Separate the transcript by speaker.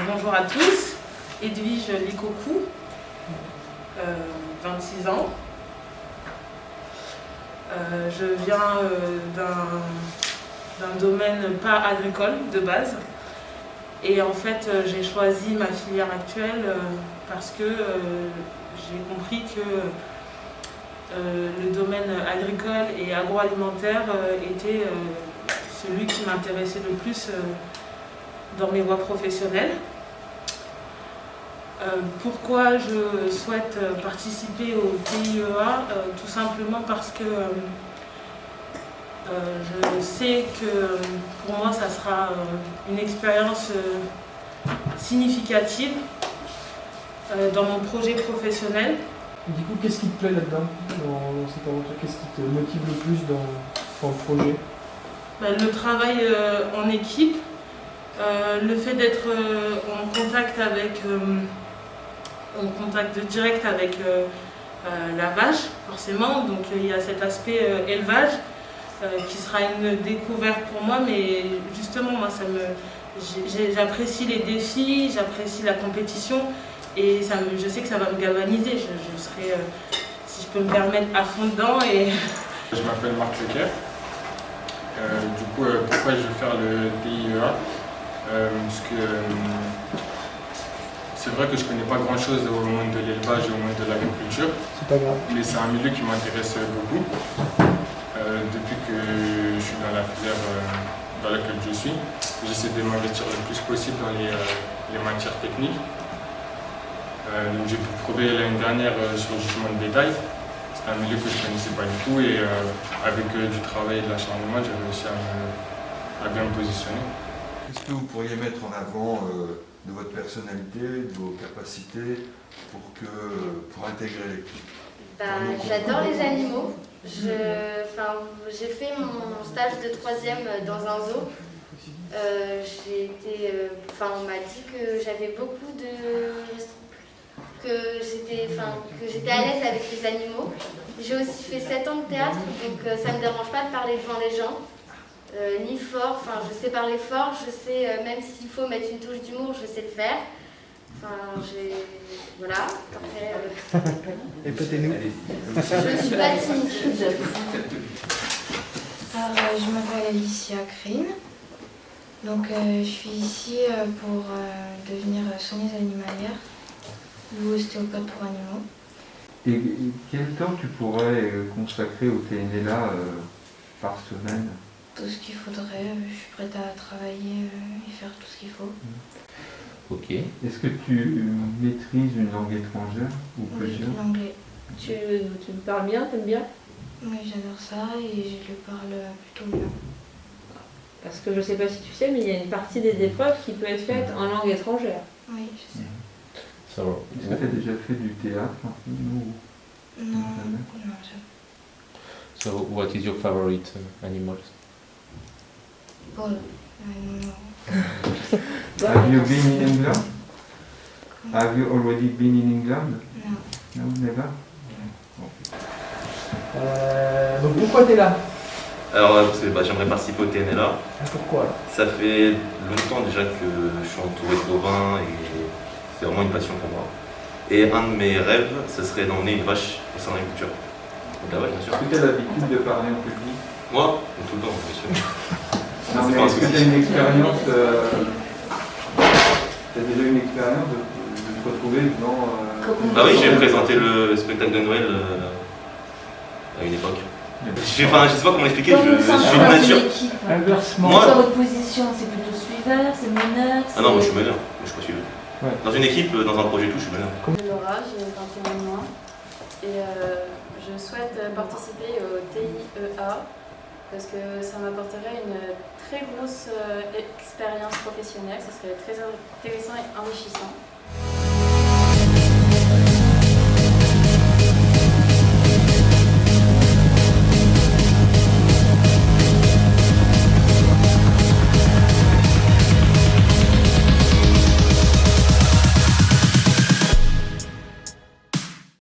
Speaker 1: Bonjour à tous, Edwige Likokou, 26 ans. Je viens d'un domaine pas agricole de base. Et en fait, j'ai choisi ma filière actuelle parce que j'ai compris que le domaine agricole et agroalimentaire était celui qui m'intéressait le plus dans mes voies professionnelles. Pourquoi je souhaite participer au TIEA? Tout simplement parce que je sais que pour moi ça sera une expérience significative dans mon projet professionnel.
Speaker 2: Du coup, qu'est-ce qui te plaît là-dedans, dans cette aventure? Qu'est-ce qui te motive le plus dans le projet?
Speaker 1: Le travail en équipe, le fait d'être en contact direct avec la vache, forcément, donc il y a cet aspect élevage qui sera une découverte pour moi, mais justement moi j'apprécie les défis, j'apprécie la compétition et je sais que ça va me galvaniser, je serai, si je peux me permettre, à fond dedans.
Speaker 3: Je m'appelle Marc Leclerc. Pourquoi je vais faire le TIEA? Parce que c'est vrai que je ne connais pas grand chose au monde de l'élevage et au monde de l'agriculture.
Speaker 2: C'est pas grave.
Speaker 3: Mais c'est un milieu qui m'intéresse beaucoup. Depuis que je suis dans la filière dans laquelle je suis, j'essaie de m'investir le plus possible dans les matières techniques. J'ai pu prouver l'année dernière sur le jugement de bétail. C'est un milieu que je ne connaissais pas du tout et avec du travail et de l'acharnement, j'ai réussi à bien me positionner.
Speaker 4: Qu'est-ce que vous pourriez mettre en avant de votre personnalité, de vos capacités pour intégrer l'équipe?
Speaker 5: J'adore les animaux. J'ai fait mon stage de 3e dans un zoo. On m'a dit que j'avais beaucoup que j'étais à l'aise avec les animaux. J'ai aussi fait 7 ans de théâtre, donc ça ne me dérange pas de parler devant les gens. Ni fort, je sais parler fort, je sais, même s'il faut mettre une touche d'humour, je sais le faire. Voilà. Après,
Speaker 2: Épatez-nous.
Speaker 5: je ne suis pas timide.
Speaker 6: Alors, je m'appelle Alicia Crine. Donc, je suis ici pour devenir soigneuse animalière ou ostéopathe pour animaux.
Speaker 7: Et quel temps tu pourrais consacrer au TNLA par semaine?
Speaker 6: Tout ce qu'il faudrait, je suis prête à travailler et faire tout ce qu'il faut.
Speaker 7: Ok. Est-ce que tu maîtrises une langue étrangère ou plusieurs?
Speaker 6: Oui, l'anglais.
Speaker 8: Tu le parles bien, t'aimes bien?
Speaker 6: Oui, j'adore ça et je le parle plutôt bien.
Speaker 8: Parce que je sais pas si tu sais, mais il y a une partie des épreuves qui peut être faite en langue étrangère.
Speaker 6: Oui, je sais.
Speaker 7: Est-ce que tu as déjà fait du théâtre ou...
Speaker 6: Non, jamais.
Speaker 9: So, what is your favorite animals?
Speaker 6: Paul. No.
Speaker 7: Have you been in England? Have you already been in England?
Speaker 6: No.
Speaker 7: No, never?
Speaker 2: Donc pourquoi tu es là?
Speaker 10: Alors, parce que j'aimerais participer au TNLA.
Speaker 2: Pourquoi?
Speaker 10: Ça fait longtemps déjà que je suis entouré de bovins et c'est vraiment une passion pour moi. Et un de mes rêves, ce serait d'emmener une vache au sein de l'agriculture. Donc la vache, bien sûr.
Speaker 7: Est-ce que tu as l'habitude de parler en public?
Speaker 10: Moi, tout le temps, bien sûr.
Speaker 7: Non, mais est-ce que tu as une expérience tu as déjà une expérience de te retrouver devant...
Speaker 10: Ah oui, j'ai présenté le spectacle de Noël à une époque. Je sais pas comment l'expliquer, je suis de nature.
Speaker 2: Inversement.
Speaker 10: Moi,
Speaker 8: Votre position, c'est plutôt suiveur, c'est meneur?
Speaker 10: Ah non, moi je suis meneur, je suis pas suiveur.
Speaker 2: Ouais.
Speaker 10: Dans une équipe, dans un projet tout, je suis meneur.
Speaker 11: Laura, j'ai 21 ans et je souhaite participer au TIEA parce que ça m'apporterait une très grosse expérience professionnelle, ce serait très intéressant et enrichissant.